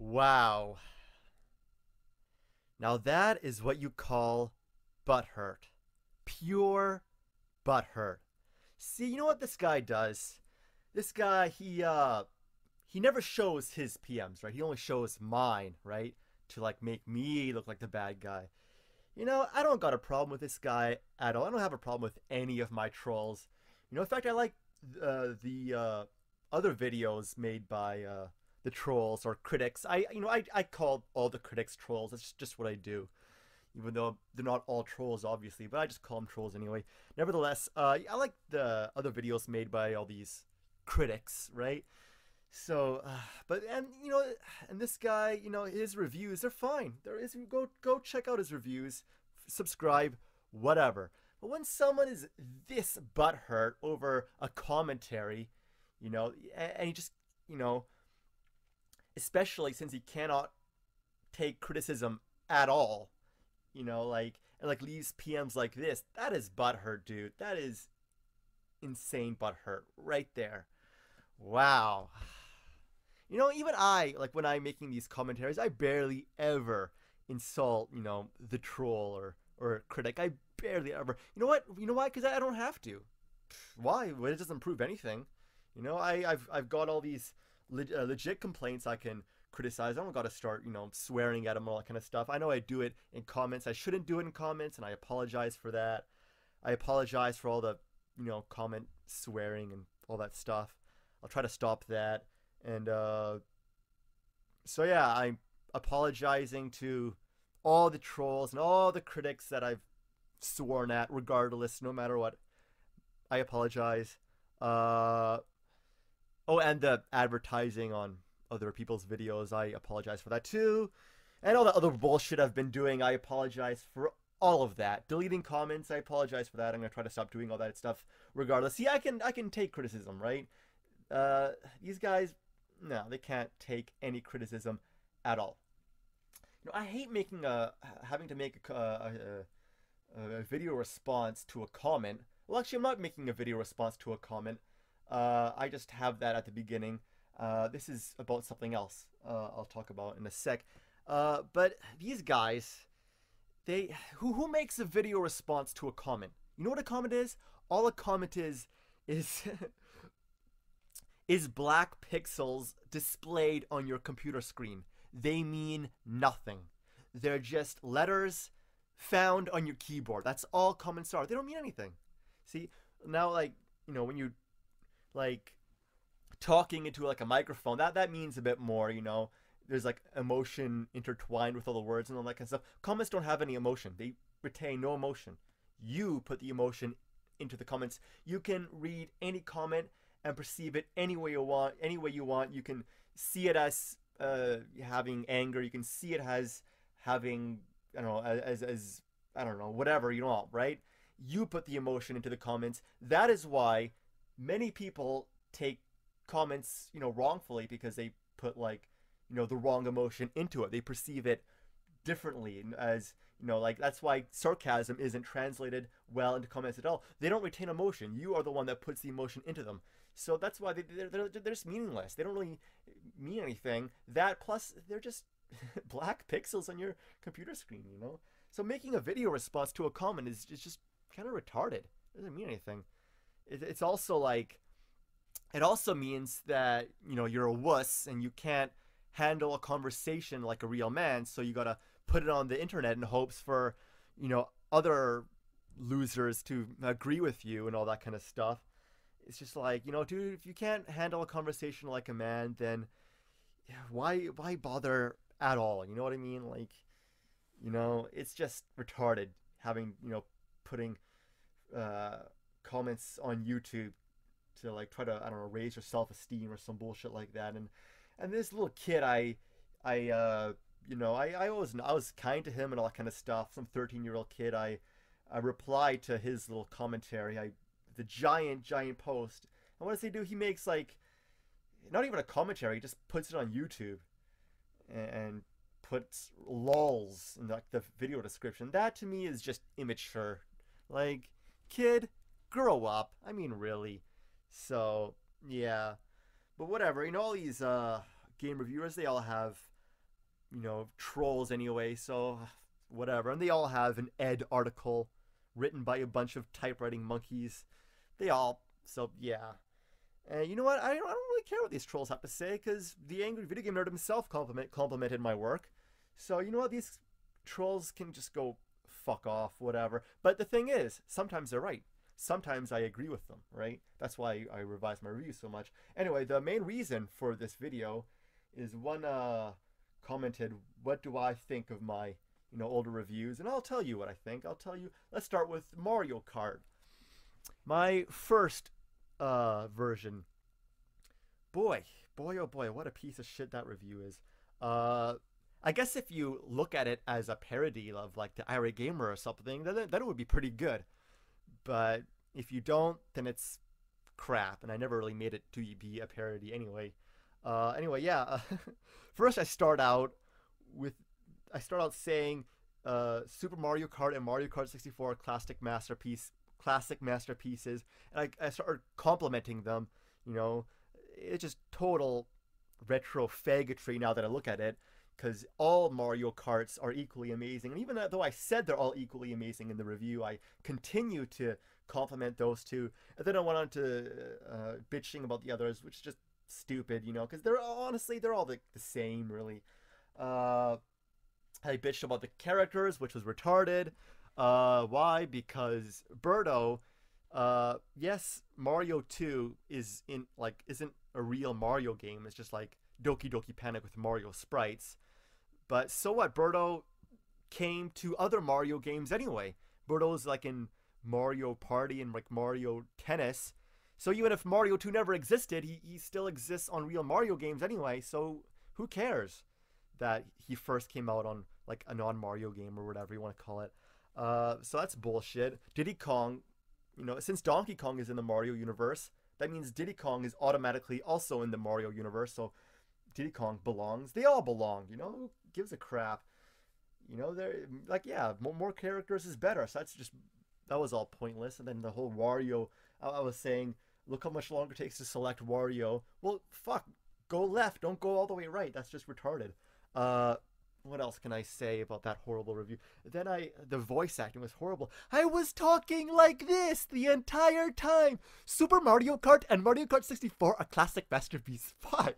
Wow. Now that is what you call butthurt. Pure butthurt. See, you know what this guy does? This guy, he never shows his PMs, right? He only shows mine, right? To like make me look like the bad guy. I don't got a problem with this guy at all. I don't have a problem with any of my trolls. In fact, I like the other videos made by the trolls or critics. I call all the critics trolls. That's just what I do, even though they're not all trolls, obviously. But I just call them trolls anyway. Nevertheless, I like the other videos made by all these critics, right? So, and this guy, his reviews, they're fine. There is go check out his reviews, subscribe, whatever. But when someone is this butthurt over a commentary, and he just, especially since he cannot take criticism at all, and like leaves PMs like this, that is butthurt, dude. That is insane butthurt right there. Wow. Even I, like when I'm making these commentaries, I barely ever insult, the troll or critic. I barely ever. You know what? You know why? Because I don't have to. Why? Well, it doesn't prove anything. I've got all these legit complaints I can criticize. I don't got to start, swearing at them and all that kind of stuff. I know I do it in comments. I shouldn't do it in comments, and I apologize for that. I apologize for all the, comment swearing and all that stuff. I'll try to stop that. And so yeah, I'm apologizing to all the trolls and all the critics that I've sworn at, regardless, no matter what. I apologize. Oh, and the advertising on other people's videos, I apologize for that too. And all the other bullshit I've been doing, I apologize for all of that. Deleting comments, I apologize for that. I'm gonna try to stop doing all that stuff regardless. See, I can take criticism, right? These guys, no, they can't take any criticism at all. I hate having to make a video response to a comment. Well, actually, I'm not making a video response to a comment. I just have that at the beginning. This is about something else. I'll talk about in a sec. But these guys, who makes a video response to a comment? You know what a comment is? All a comment is is black pixels displayed on your computer screen. They mean nothing. They're just letters found on your keyboard. That's all comments are. They don't mean anything. See, now when you like talking into like a microphone, that means a bit more, There's like emotion intertwined with all the words and all that kind of stuff. Comments don't have any emotion. They retain no emotion. You put the emotion into the comments. You can read any comment and perceive it any way you want. You can see it as having anger. You can see it as having, I don't know, as I don't know, whatever you want, right? You put the emotion into the comments. That is why many people take comments, wrongfully, because they put the wrong emotion into it. They perceive it differently, as like that's why sarcasm isn't translated well into comments at all. They don't retain emotion. You are the one that puts the emotion into them. So that's why they're just meaningless. They don't really mean anything. That plus they're just black pixels on your computer screen. So making a video response to a comment is just kind of retarded. It doesn't mean anything. It's also like, it also means that you're a wuss and you can't handle a conversation like a real man. So you gotta put it on the internet in hopes for other losers to agree with you and all that kind of stuff. It's just like, dude, if you can't handle a conversation like a man, then why bother at all? You know what I mean? Like, it's just retarded having, putting comments on YouTube to like try to, I don't know, raise your self-esteem or some bullshit like that. And this little kid, I was kind to him and all that kind of stuff. Some 13-year-old kid, I replied to his little commentary. The giant post. And what does he do? He makes like not even a commentary. He just puts it on YouTube and puts lols in like the video description. That to me is just immature. Like, kid, grow up. I mean, really. So yeah, but whatever. All these game reviewers, they all have trolls anyway, so whatever. And they all have an Ed article written by a bunch of typewriting monkeys. They all, so yeah. And you know what? I don't really care what these trolls have to say, because the angry video game nerd himself complimented my work. So you know what? These trolls can just go fuck off, whatever. But the thing is, sometimes they're right. Sometimes I agree with them, right? That's why I revise my reviews so much. Anyway, the main reason for this video is one commented, what do I think of my older reviews? And I'll tell you what I think. I'll tell you. Let's start with Mario Kart. My first version. Boy, oh boy, what a piece of shit that review is. I guess if you look at it as a parody of like the Irate Gamer or something, then it would be pretty good. But if you don't, then it's crap, and I never really made it to be a parody anyway. Yeah. First, I start out saying Super Mario Kart and Mario Kart 64 are classic masterpieces, and I started complimenting them. It's just total retro faggotry now that I look at it, because all Mario Karts are equally amazing. And even though I said they're all equally amazing in the review, I continue to compliment those two. And then I went on to bitching about the others, which is just stupid, because they're all the same, really. I bitched about the characters, which was retarded. Why? Because Birdo, yes, Mario 2 isn't a real Mario game. It's just like Doki Doki Panic with Mario sprites. But so what? Birdo came to other Mario games anyway. Birdo's like in Mario Party and like Mario Tennis. So even if Mario 2 never existed, he still exists on real Mario games anyway. So who cares that he first came out on like a non-Mario game or whatever you want to call it. So that's bullshit. Diddy Kong, since Donkey Kong is in the Mario universe, that means Diddy Kong is automatically also in the Mario universe. So Diddy Kong belongs. They all belong. Who gives a crap? They're like, yeah, more characters is better. So that was all pointless. And then the whole Wario, I was saying, look how much longer it takes to select Wario. Well, fuck, go left, don't go all the way right. That's just retarded. What else can I say about that horrible review? Then the voice acting was horrible. I was talking like this the entire time. Super Mario Kart and Mario Kart 64 are classic masterpiece. Fuck.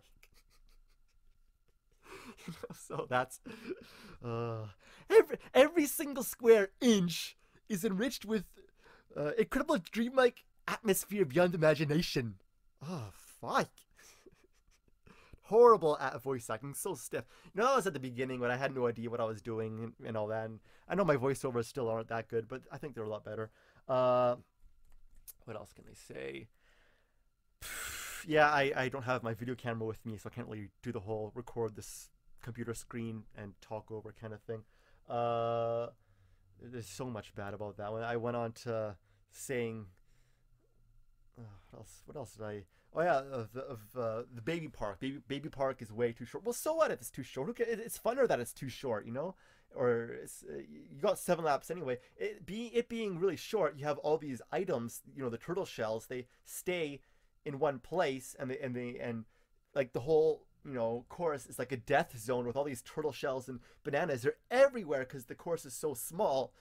So that's every single square inch is enriched with incredible dreamlike atmosphere beyond imagination. Oh, fuck. Horrible voice acting, so stiff. That was at the beginning when I had no idea what I was doing and all that. And I know my voiceovers still aren't that good, but I think they're a lot better. What else can I say? Yeah, I don't have my video camera with me, so I can't really do the whole record this computer screen and talk over kind of thing. There's so much bad about that one. I went on to saying, what else did I? Oh yeah, the baby park. Baby park is way too short. Well, so what if it's too short? Who cares? It's funner that it's too short, Or you got 7 laps anyway. It being really short, you have all these items. The turtle shells. They stay in one place, and like the whole course is like a death zone with all these turtle shells and bananas. They're everywhere because the course is so small.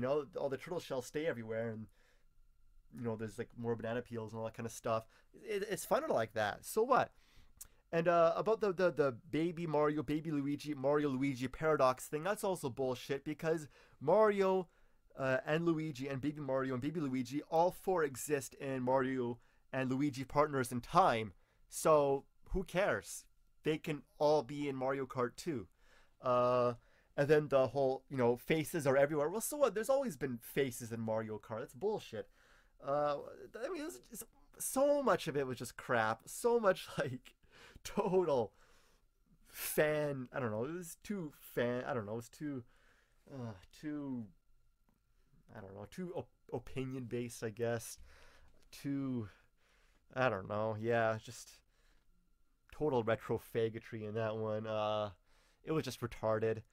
All the turtle shells stay everywhere, and there's like more banana peels and all that kind of stuff. It's funner like that. So what? And about the baby Mario, baby Luigi, Mario Luigi paradox thing, that's also bullshit, because Mario and Luigi and baby Mario and baby Luigi, all 4 exist in Mario and Luigi Partners in Time. So who cares? They can all be in Mario Kart 2. And then the whole, faces are everywhere. Well, so what? There's always been faces in Mario Kart. That's bullshit. I mean, so much of it was just crap. So much like total fan. I don't know. It was too fan. I don't know. It was too. I don't know. Too opinion based, I guess. Too. I don't know. Yeah, just total retro faggotry in that one. It was just retarded.